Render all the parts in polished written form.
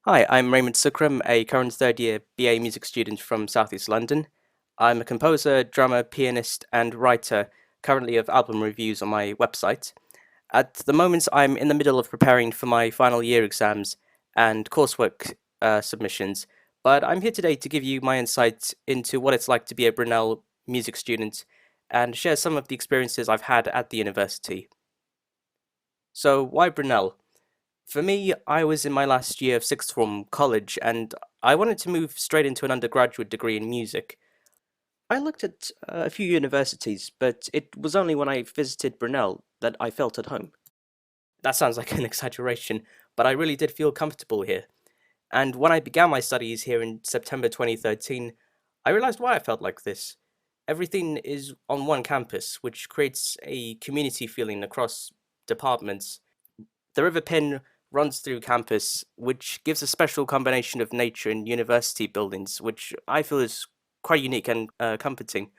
Hi, I'm Raymond Sookram, a current third year BA music student from Southeast London. I'm a composer, drummer, pianist, and writer, currently of album reviews on my website. At the moment, I'm in the middle of preparing for my final year exams and coursework submissions, but I'm here today to give you my insight into what it's like to be a Brunel music student and share some of the experiences I've had at the university. So, why Brunel? For me, I was in my last year of sixth form college and I wanted to move straight into an undergraduate degree in music. I looked at a few universities, but it was only when I visited Brunel that I felt at home. That sounds like an exaggeration, but I really did feel comfortable here. And when I began my studies here in September 2013, I realized why I felt like this. Everything is on one campus, which creates a community feeling across departments. The River Pin runs through campus, which gives a special combination of nature and university buildings, which I feel is quite unique and comforting.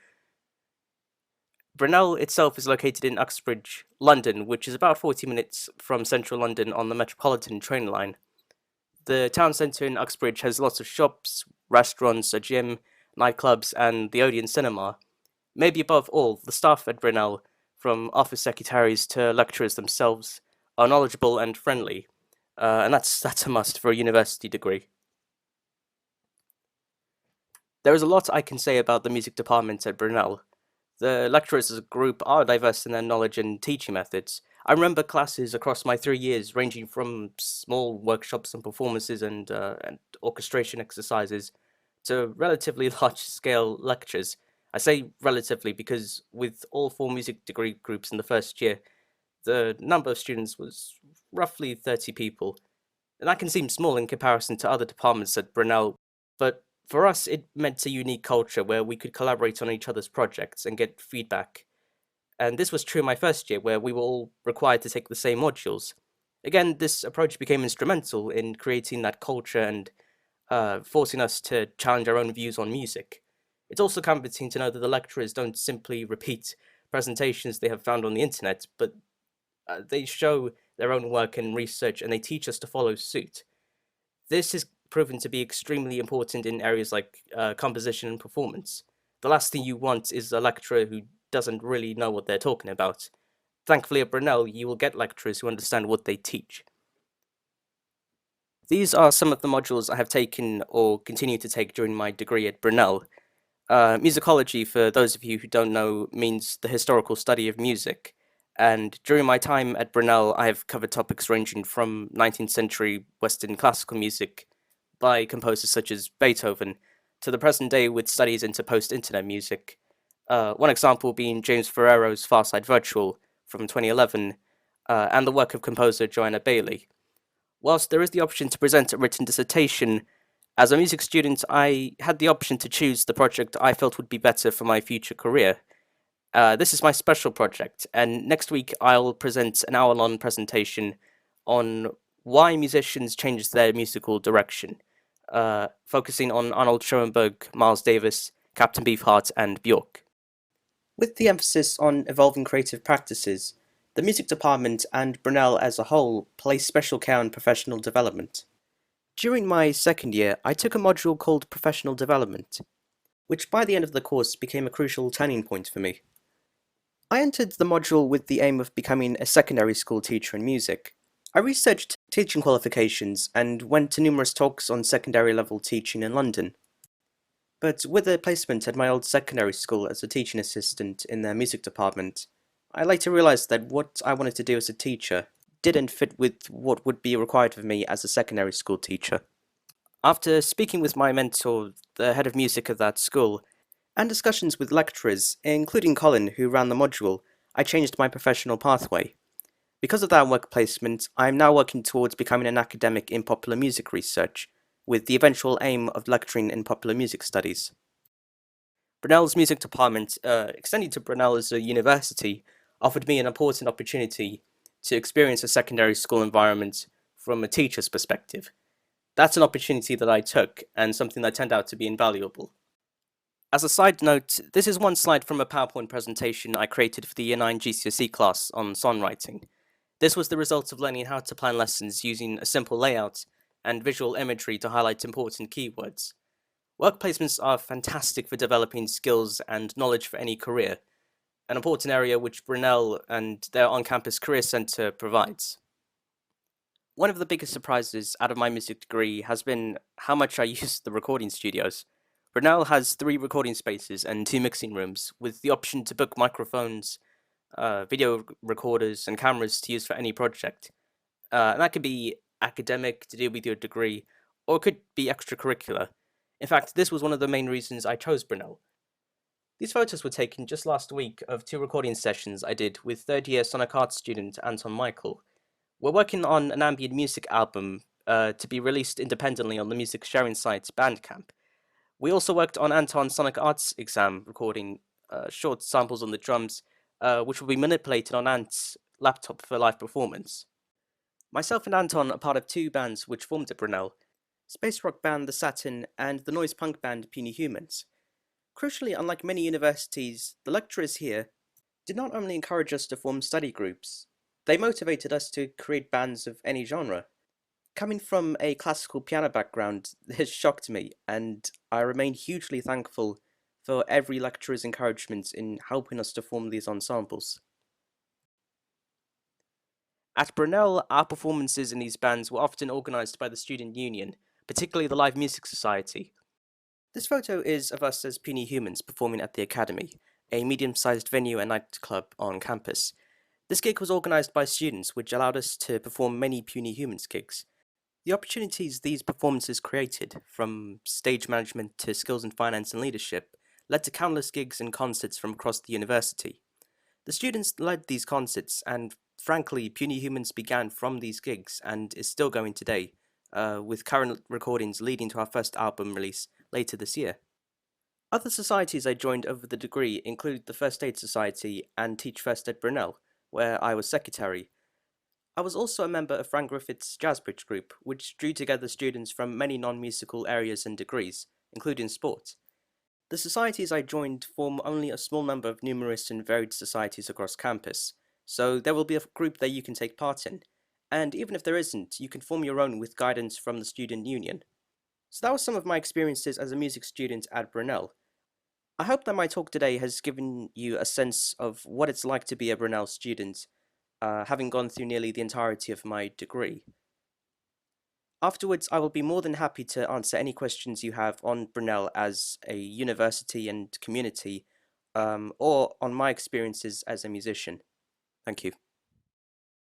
Brunel itself is located in Uxbridge, London, which is about 40 minutes from central London on the Metropolitan train line. The town centre in Uxbridge has lots of shops, restaurants, a gym, nightclubs, and the Odeon Cinema. Maybe above all, the staff at Brunel, from office secretaries to lecturers themselves, are knowledgeable and friendly, and that's a must for a university degree. There is a lot I can say about the music department at Brunel. The lecturers as a group are diverse in their knowledge and teaching methods. I remember classes across my 3 years ranging from small workshops and performances and orchestration exercises to relatively large scale lectures. I say relatively because with all four music degree groups in the first year, the number of students was roughly 30 people. And that can seem small in comparison to other departments at Brunel, but for us, it meant a unique culture where we could collaborate on each other's projects and get feedback. And this was true in my first year, where we were all required to take the same modules. Again, this approach became instrumental in creating that culture and forcing us to challenge our own views on music. It's also comforting to know that the lecturers don't simply repeat presentations they have found on the internet, but they show their own work and research and they teach us to follow suit. This has proven to be extremely important in areas like composition and performance. The last thing you want is a lecturer who doesn't really know what they're talking about. Thankfully, at Brunel, you will get lecturers who understand what they teach. These are some of the modules I have taken or continue to take during my degree at Brunel. Musicology, for those of you who don't know, means the historical study of music. And during my time at Brunel, I have covered topics ranging from 19th century Western classical music by composers such as Beethoven to the present day with studies into post internet music. One example being James Ferrero's Far Side Virtual from 2011, and the work of composer Joanna Bailey. Whilst there is the option to present a written dissertation, as a music student, I had the option to choose the project I felt would be better for my future career. This is my special project, and next week I'll present an hour-long presentation on why musicians change their musical direction, focusing on Arnold Schoenberg, Miles Davis, Captain Beefheart, and Bjork. With the emphasis on evolving creative practices, the music department and Brunel as a whole place special care on professional development. During my second year, I took a module called Professional Development, which by the end of the course became a crucial turning point for me. I entered the module with the aim of becoming a secondary school teacher in music. I researched teaching qualifications and went to numerous talks on secondary level teaching in London. But with a placement at my old secondary school as a teaching assistant in their music department, I later realised that what I wanted to do as a teacher didn't fit with what would be required of me as a secondary school teacher. After speaking with my mentor, the head of music of that school, and discussions with lecturers, including Colin, who ran the module, I changed my professional pathway. Because of that work placement, I am now working towards becoming an academic in popular music research, with the eventual aim of lecturing in popular music studies. Brunel's music department, extending to Brunel as a university, offered me an important opportunity to experience a secondary school environment from a teacher's perspective. That's an opportunity that I took, and something that turned out to be invaluable. As a side note, this is one slide from a PowerPoint presentation I created for the Year 9 GCSE class on songwriting. This was the result of learning how to plan lessons using a simple layout and visual imagery to highlight important keywords. Work placements are fantastic for developing skills and knowledge for any career, an important area which Brunel and their on-campus career centre provides. One of the biggest surprises out of my music degree has been how much I use the recording studios. Brunel has 3 recording spaces and 2 mixing rooms, with the option to book microphones, video recorders, and cameras to use for any project. And that could be academic, to do with your degree, or it could be extracurricular. In fact, this was one of the main reasons I chose Brunel. These photos were taken just last week of 2 recording sessions I did with third-year Sonic Arts student Anton Michael. We're working on an ambient music album to be released independently on the music sharing site Bandcamp. We also worked on Anton's Sonic Arts exam, recording short samples on the drums, which will be manipulated on Ant's laptop for live performance. Myself and Anton are part of 2 bands which formed at Brunel: space rock band The Saturn and the noise punk band Puny Humans. Crucially, unlike many universities, the lecturers here did not only encourage us to form study groups, they motivated us to create bands of any genre. Coming from a classical piano background, this shocked me, and I remain hugely thankful for every lecturer's encouragement in helping us to form these ensembles. At Brunel, our performances in these bands were often organised by the Student Union, particularly the Live Music Society. This photo is of us as Puny Humans performing at the Academy, a medium-sized venue and nightclub on campus. This gig was organised by students, which allowed us to perform many Puny Humans gigs. The opportunities these performances created, from stage management to skills in finance and leadership, led to countless gigs and concerts from across the university. The students led these concerts, and frankly, Puny Humans began from these gigs and is still going today, with current recordings leading to our first album release later this year. Other societies I joined over the degree include the First Aid Society and Teach First at Brunel, where I was secretary. I was also a member of Frank Griffith's Jazz Bridge group, which drew together students from many non-musical areas and degrees, including sport. The societies I joined form only a small number of numerous and varied societies across campus, so there will be a group that you can take part in, and even if there isn't, you can form your own with guidance from the student union. So that was some of my experiences as a music student at Brunel. I hope that my talk today has given you a sense of what it's like to be a Brunel student, having gone through nearly the entirety of my degree. Afterwards, I will be more than happy to answer any questions you have on Brunel as a university and community, or on my experiences as a musician. Thank you.